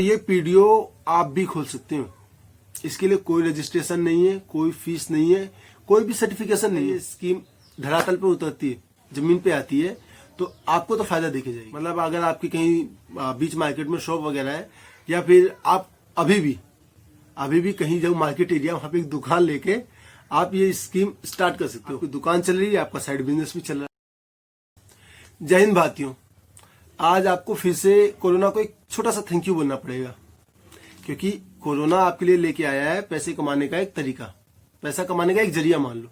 ये पीडीओ आप भी खोल सकते हो। इसके लिए कोई रजिस्ट्रेशन नहीं है, कोई फीस नहीं है, कोई भी सर्टिफिकेशन नहीं है। स्कीम धरातल पे उतरती है, जमीन पे आती है, तो आपको तो फायदा देके जाएगी। मतलब अगर आपकी कहीं बीच मार्केट में शॉप वगैरह है, या फिर आप अभी भी कहीं जो मार्केट एरिया वहां पे एक दुकान लेके आप ये स्कीम स्टार्ट कर सकते हो। आपकी दुकान चल रही है, आपका साइड बिजनेस भी चल रहा है। जय हिंद भारतीयों, आज आपको फिर से कोरोना को एक छोटा सा थैंक यू बोलना पड़ेगा, क्योंकि कोरोना आपके लिए लेके आया है पैसे कमाने का एक तरीका, पैसा कमाने का एक जरिया मान लो।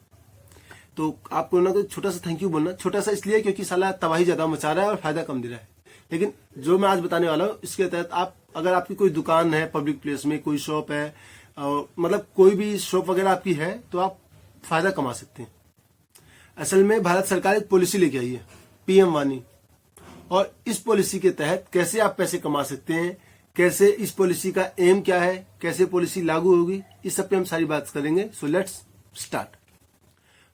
तो आप कोरोना को छोटा सा थैंक यू बोलना, छोटा सा इसलिए क्योंकि साला तबाही ज्यादा मचा रहा है और फायदा कम दे रहा है। लेकिन जो मैं आज बताने वाला हूँ इसके तहत आप, अगर आपकी कोई दुकान है, पब्लिक प्लेस में कोई शॉप है, मतलब कोई भी शॉप वगैरह आपकी है, तो आप फायदा कमा सकते हैं। असल में भारत सरकार एक पॉलिसी लेके आई है, पीएम वानी, और इस पॉलिसी के तहत कैसे आप पैसे कमा सकते हैं, कैसे इस पॉलिसी का एम क्या है, कैसे पॉलिसी लागू होगी, इस सब पे हम सारी बात करेंगे। So let's start.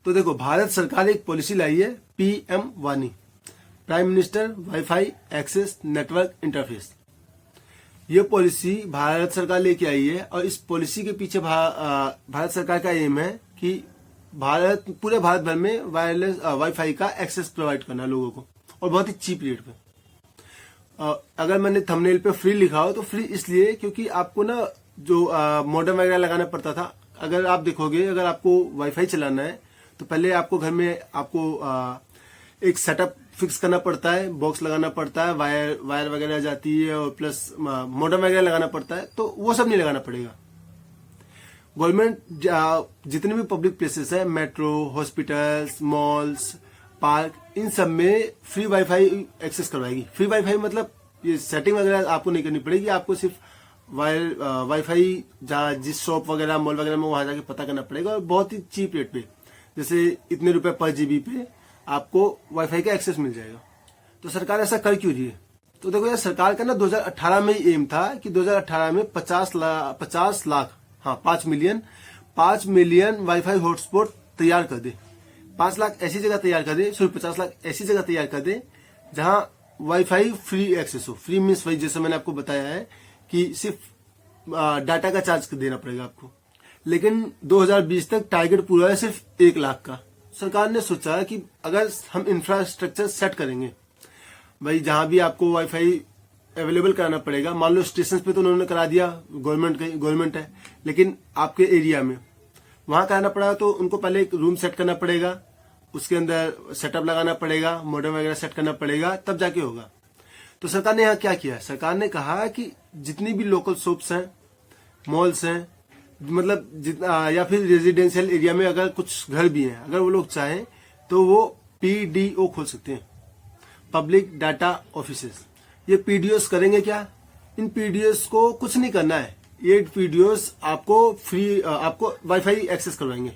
तो देखो, भारत सरकार एक पॉलिसी लाई है, पीएम वानी, prime minister wifi access network interface. ये पॉलिसी भारत सरकार लेके आई है, और इस पॉलिसी के पीछे भारत सरकार का एम है कि पूरे भारत भर में वायरलेस वाईफाई का एक्सेस प्रोवाइड करना लोगों को, और बहुत ही चीप रेट पे। अगर मैंने थंबनेल पे फ्री लिखा हो तो फ्री इसलिए क्योंकि आपको ना जो मॉडेम वगैरह लगाना पड़ता था, अगर आप देखोगे, अगर आपको वाईफाई चलाना है तो पहले आपको घर में एक सेटअप फिक्स करना पड़ता है, बॉक्स लगाना पड़ता है, वायर वगैरह जाती है, और प्लस मॉडेम वगैरह लगाना पड़ता है। तो वो सब नहीं लगाना पड़ेगा। गवर्नमेंट जितने भी पब्लिक प्लेसेस है, मेट्रो, हॉस्पिटल्स, मॉल्स, पार्क, इन सब में फ्री वाईफाई एक्सेस करवाएगी। फ्री वाईफाई मतलब ये सेटिंग वगैरह आपको नहीं करनी पड़ेगी, आपको सिर्फ वाईफाई जहाँ जिस शॉप वगैरह, मॉल वगैरह में वहां जाके पता करना पड़ेगा, और बहुत ही चीप रेट पे, जैसे इतने रुपए पर जीबी पे आपको वाईफाई का एक्सेस मिल जाएगा। तो सरकार ऐसा कर क्यों रही है? तो देखो यार, सरकार का ना 2018 में ही एम था कि 2018 में 5 मिलियन वाईफाई हॉटस्पॉट तैयार कर दे। 5 लाख ऐसी जगह तैयार कर दे, 50 लाख ऐसी जगह तैयार कर दे जहां वाईफाई फ्री एक्सेस हो। फ्री मीन्स वही, जैसे मैंने आपको बताया है कि सिर्फ डाटा का चार्ज देना पड़ेगा आपको। लेकिन 2020 तक टारगेट पूरा है सिर्फ 1 लाख का। सरकार ने सोचा कि अगर हम इंफ्रास्ट्रक्चर सेट करेंगे, भाई जहां भी आपको वाईफाई अवेलेबल कराना पड़ेगा, मान लो स्टेशन पे तो उन्होंने करा दिया, गवर्नमेंट है, लेकिन आपके एरिया में वहां कराना पड़ा तो उनको पहले एक रूम सेट करना पड़ेगा, उसके अंदर सेटअप लगाना पड़ेगा, मॉडेम वगैरह सेट करना पड़ेगा, तब जाके होगा। तो सरकार ने यहाँ क्या किया? सरकार ने कहा कि जितनी भी लोकल शॉप्स हैं, मॉल्स हैं, मतलब या फिर रेजिडेंशियल एरिया में अगर कुछ घर भी हैं, अगर वो लोग चाहें तो वो पीडीओ खोल सकते हैं, पब्लिक डाटा ऑफिसेस। ये पीडीओस करेंगे क्या? इन पीडीओस को कुछ नहीं करना है, ये पीडीओस आपको फ्री, आपको वाईफाई एक्सेस करवाएंगे।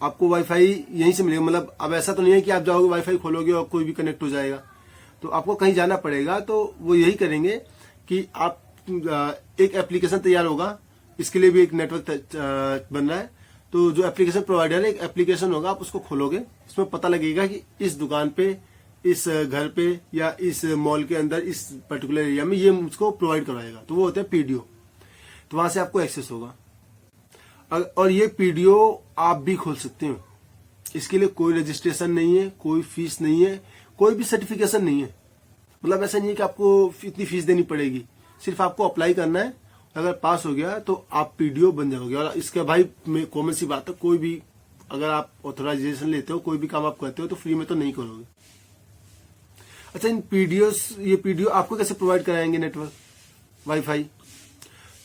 आपको वाईफाई यहीं से मिलेगा। मतलब अब ऐसा तो नहीं है कि आप जाओगे, वाईफाई खोलोगे और कोई भी कनेक्ट हो जाएगा। तो आपको कहीं जाना पड़ेगा, तो वो यही करेंगे कि आप एक एप्लीकेशन तैयार होगा, इसके लिए भी एक नेटवर्क बन रहा है। तो जो एप्लीकेशन प्रोवाइडर है, एक एप्लीकेशन होगा, आप उसको खोलोगे, इसमें पता लगेगा कि इस दुकान पे, इस घर पे, या इस मॉल के अंदर, इस पर्टिकुलर एरिया में ये मुझको प्रोवाइड करवाएगा। तो वो होते हैं पीडीओ। तो वहां से आपको एक्सेस होगा, और ये पीडीओ आप भी खोल सकते हो। इसके लिए कोई रजिस्ट्रेशन नहीं है, कोई फीस नहीं है, कोई भी सर्टिफिकेशन नहीं है। मतलब ऐसा नहीं है कि आपको इतनी फीस देनी पड़ेगी, सिर्फ आपको अप्लाई करना है। अगर पास हो गया तो आप पीडीओ बन जाओगे। और इसके भाई कॉमन सी बात है, कोई भी अगर आप ऑथराइजेशन लेते हो, कोई भी काम आप करते हो, तो फ्री में तो नहीं करोगे। अच्छा, इन ये पीडीओ आपको कैसे प्रोवाइड कराएंगे? Network, wifi.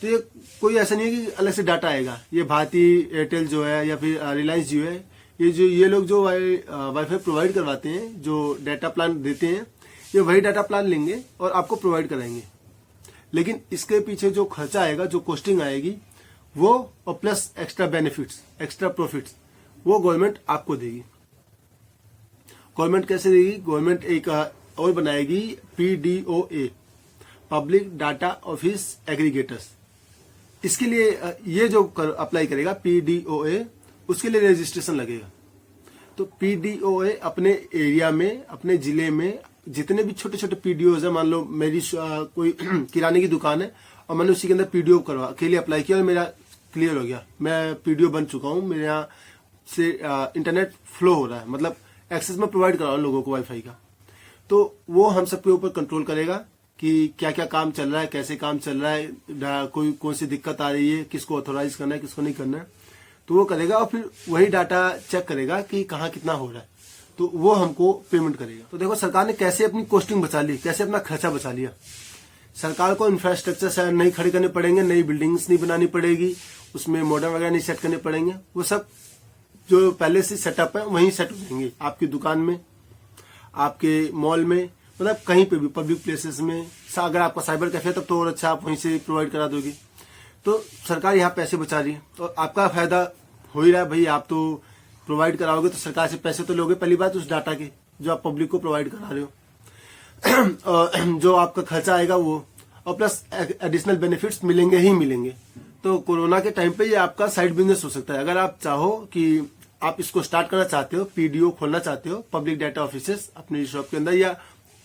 तो ये कोई ऐसा नहीं है कि अलग से डाटा आएगा। ये भारती एयरटेल जो है, या फिर रिलायंस जियो है, ये लोग जो वाईफाई प्रोवाइड करवाते हैं, जो डाटा प्लान देते हैं, ये वही डाटा प्लान लेंगे और आपको प्रोवाइड कराएंगे। लेकिन इसके पीछे जो खर्चा आएगा, जो कॉस्टिंग आएगी, वो और plus extra benefits, extra profits, वो गवर्नमेंट आपको देगी। गवर्नमेंट कैसे देगी? गवर्नमेंट एक और बनाएगी, पीडीओए, पब्लिक डाटा ऑफिस एग्रीगेटर्स। इसके लिए ये जो अप्लाई करेगा पीडीओए, उसके लिए रजिस्ट्रेशन लगेगा। तो पीडीओए अपने एरिया में, अपने जिले में जितने भी छोटे छोटे पीडीओज है, मान लो मेरी कोई किराने की दुकान है और मैंने उसी के अंदर पीडीओ के लिए अप्लाई किया और मेरा क्लियर हो गया, मैं पीडीओ बन चुका हूँ, मेरे यहाँ से इंटरनेट फ्लो हो रहा है, मतलब एक्सेस में प्रोवाइड करा रहा हूँ लोगों को वाईफाई का। तो वो हम सबके ऊपर कंट्रोल करेगा कि क्या क्या काम चल रहा है, कैसे काम चल रहा है, कोई कौन सी दिक्कत आ रही है, किसको ऑथोराइज करना है, किसको नहीं करना है, तो वो करेगा और फिर वही डाटा चेक करेगा कि कहाँ कितना हो रहा है, तो वो हमको पेमेंट करेगा। तो देखो सरकार ने कैसे अपनी कॉस्टिंग बचा ली, कैसे अपना खर्चा बचा लिया। सरकार को इंफ्रास्ट्रक्चर नहीं खड़े करने पड़ेंगे, नई बिल्डिंग्स नहीं बनानी पड़ेगी, उसमें मॉडर्न वगैरह नहीं सेट करने पड़ेंगे, वो सब जो पहले से सेटअप है वहीं सेट हो जाएंगे, आपकी दुकान में, आपके मॉल में, मतलब कहीं पे भी पब्लिक प्लेसेस में। अगर आपका साइबर कैफे है तब तो और अच्छा, आप वहीं से प्रोवाइड करा दोगे। तो सरकार यहाँ पैसे बचा रही है और आपका फायदा हो ही रहा है भाई, आप तो प्रोवाइड कराओगे तो सरकार से पैसे तो लोगे, पहली बात उस डाटा के जो आप पब्लिक को प्रोवाइड करा रहे हो और जो आपका खर्चा आएगा वो, और प्लस एडिशनल बेनिफिट्स मिलेंगे ही मिलेंगे। तो कोरोना के टाइम पे ये आपका साइड बिजनेस हो सकता है। अगर आप चाहो कि आप इसको स्टार्ट करना चाहते हो, पीडीओ खोलना चाहते हो, पब्लिक डाटा ऑफिसेस अपनी शॉप के अंदर, या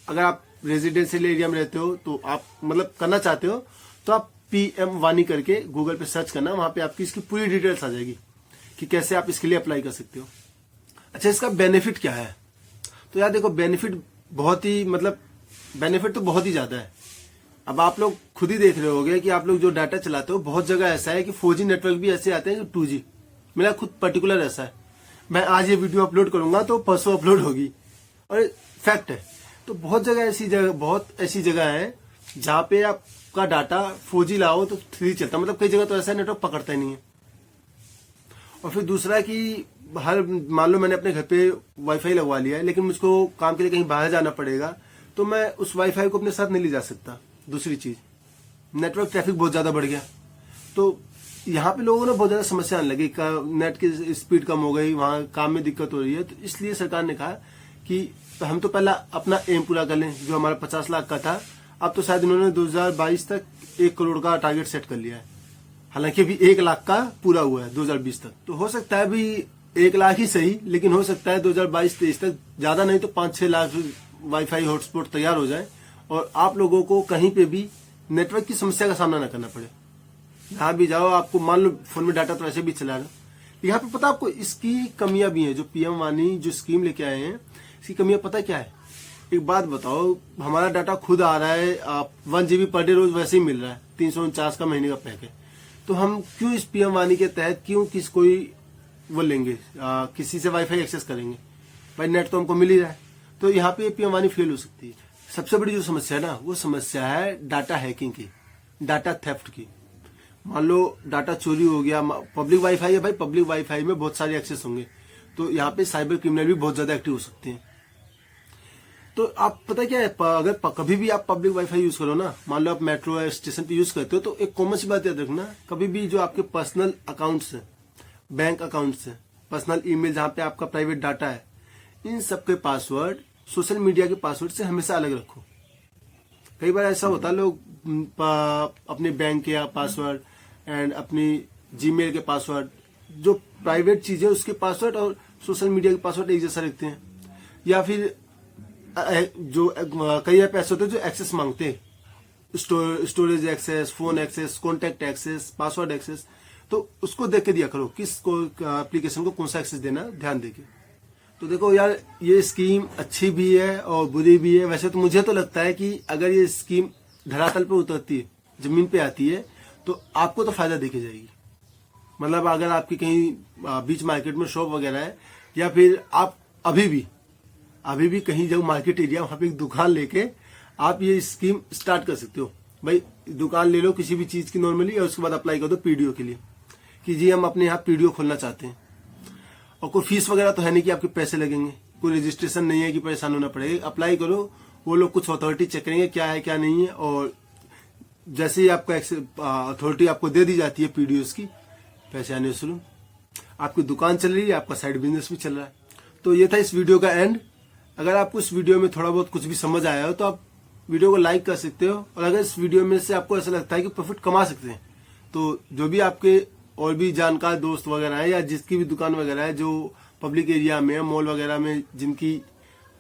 अगर आप रेजिडेंशियल एरिया में रहते हो तो आप मतलब करना चाहते हो, तो आप PM वानी करके गूगल पे सर्च करना, वहां पे आपकी इसकी पूरी डिटेल्स आ जाएगी कि कैसे आप इसके लिए अप्लाई कर सकते हो। अच्छा, इसका बेनिफिट क्या है? तो यार देखो, बेनिफिट बहुत ही, मतलब बेनिफिट तो बहुत ही ज्यादा है। अब आप लोग खुद ही देख रहे होगे कि आप लोग जो डाटा चलाते हो, बहुत जगह ऐसा है कि 4G नेटवर्क भी ऐसे आते हैं जो 2G, मेरा खुद पर्टिकुलर ऐसा है। मैं आज ये वीडियो अपलोड करूंगा तो परसों अपलोड होगी, और फैक्ट है। तो बहुत ऐसी जगह है जहां पे आपका डाटा 4G लाओ तो 3G चलता, मतलब कई जगह तो ऐसा नेटवर्क पकड़ता ही नहीं है। और फिर दूसरा कि मान लो मैंने अपने घर पे वाईफाई लगवा लिया है, लेकिन मुझको काम के लिए कहीं बाहर जाना पड़ेगा, तो मैं उस वाईफाई को अपने साथ नहीं ले जा सकता। दूसरी चीज, नेटवर्क ट्रैफिक बहुत ज्यादा बढ़ गया, तो यहाँ पे लोगों ने बहुत ज्यादा समस्या आने लगी, नेट की स्पीड कम हो गई, वहां काम में दिक्कत हो रही है। तो इसलिए सरकार ने कहा कि हम तो पहला अपना एम पूरा कर लें, जो हमारा 50 लाख का था। अब तो शायद इन्होंने 2022 तक 1 करोड़ का टारगेट सेट कर लिया है, हालांकि अभी 1 लाख का पूरा हुआ है 2020 तक। तो हो सकता है अभी 1 लाख ही सही, लेकिन हो सकता है 2022-23 तक ज्यादा नहीं तो 5-6 लाख वाईफाई हॉटस्पॉट तैयार हो जाए और आप लोगों को कहीं पे भी नेटवर्क की समस्या का सामना न करना पड़े। जहां भी जाओ, आपको मान लो फोन में डाटा तो ऐसे भी चला रहे हो, यहाँ पे पता आपको इसकी कमियां भी हैं। जो PM वानी जो स्कीम लेके आए हैं, इसकी कमियां पता क्या है? एक बात बताओ, हमारा डाटा खुद आ रहा है, 1 GB पर डे रोज वैसे ही मिल रहा है, 349 का महीने का पैक है, तो हम क्यों इस PM वानी के तहत क्यों कोई वो लेंगे, किसी से वाईफाई एक्सेस करेंगे? भाई नेट तो हमको मिल ही रहा है। तो यहाँ पे PM वानी फेल हो सकती है। सबसे बड़ी जो समस्या है ना, वो समस्या है डाटा हैकिंग की, डाटा थेफ्ट की। मान लो डाटा चोरी हो गया, पब्लिक वाईफाई है भाई, पब्लिक वाईफाई में बहुत सारे एक्सेस होंगे, तो यहाँ पे साइबर क्रिमिनल भी बहुत ज्यादा एक्टिव हो सकते हैं। तो आप पता क्या है, अगर कभी भी आप पब्लिक वाईफाई यूज करो ना, मान लो आप मेट्रो स्टेशन पे यूज करते हो, तो एक कॉमन सी बात याद रखना, कभी भी जो आपके पर्सनल अकाउंट्स है, बैंक अकाउंट्स है, पर्सनल ईमेल जहां पे आपका प्राइवेट डाटा है, इन सबके पासवर्ड सोशल मीडिया के पासवर्ड से हमेशा अलग रखो। कई बार ऐसा होता है, लोग अपने बैंक के पासवर्ड एंड अपनी जीमेल के पासवर्ड, जो प्राइवेट चीजें उसके पासवर्ड और सोशल मीडिया के पासवर्ड एक जैसा रखते हैं। या फिर जो कई ऐप ऐसे होते हैं जो एक्सेस मांगते हैं, storage access, phone access, contact access, password access, तो उसको देख के दिया करो किस एप्लीकेशन को कौन सा एक्सेस देना, ध्यान देके। तो देखो यार, ये स्कीम अच्छी भी है और बुरी भी है। वैसे तो मुझे तो लगता है कि अगर ये स्कीम धरातल पे उतरती है, जमीन पे आती है, तो आपको तो फायदा देके जाएगी। मतलब अगर आपकी कहीं बीच मार्केट में शॉप वगैरह है, या फिर आप अभी भी कहीं जो मार्केट एरिया, वहां पे एक दुकान लेके आप ये स्कीम स्टार्ट कर सकते हो। भाई दुकान ले लो किसी भी चीज की नॉर्मली, और उसके बाद अप्लाई कर दो पीडीओ के लिए कि जी हम अपने यहाँ पीडीओ खोलना चाहते हैं। और कोई फीस वगैरह तो है नहीं कि आपके पैसे लगेंगे, कोई रजिस्ट्रेशन नहीं है कि परेशान होना पड़ेगा। अप्लाई करो, वो लोग कुछ अथॉरिटी चेक करेंगे क्या है क्या नहीं है, और जैसे ही आपका अथॉरिटी आपको दे दी जाती है पीडीओस की, पैसे आने शुरू, आपकी दुकान चल रही है, आपका साइड बिजनेस भी चल रहा है। तो ये था इस वीडियो का एंड। अगर आपको इस वीडियो में थोड़ा बहुत कुछ भी समझ आया हो तो आप वीडियो को लाइक कर सकते हो, और अगर इस वीडियो में से आपको ऐसा लगता है कि प्रॉफिट कमा सकते हैं, तो जो भी आपके और भी जानकार दोस्त वगैरह है, या जिसकी भी दुकान वगैरह है जो पब्लिक एरिया में, मॉल वगैरह में, जिनकी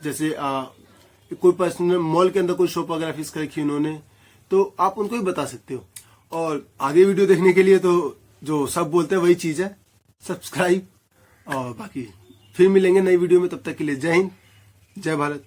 जैसे कोई पर्सनल मॉल के अंदर कोई शॉप वगैरह फिक्स कर रखी उन्होंने, तो आप उनको भी बता सकते हो। और आगे वीडियो देखने के लिए तो जो सब बोलते हैं वही चीज है, सब्सक्राइब। और बाकी फिर मिलेंगे नई वीडियो में, तब तक के लिए जय हिंद, जय भारत।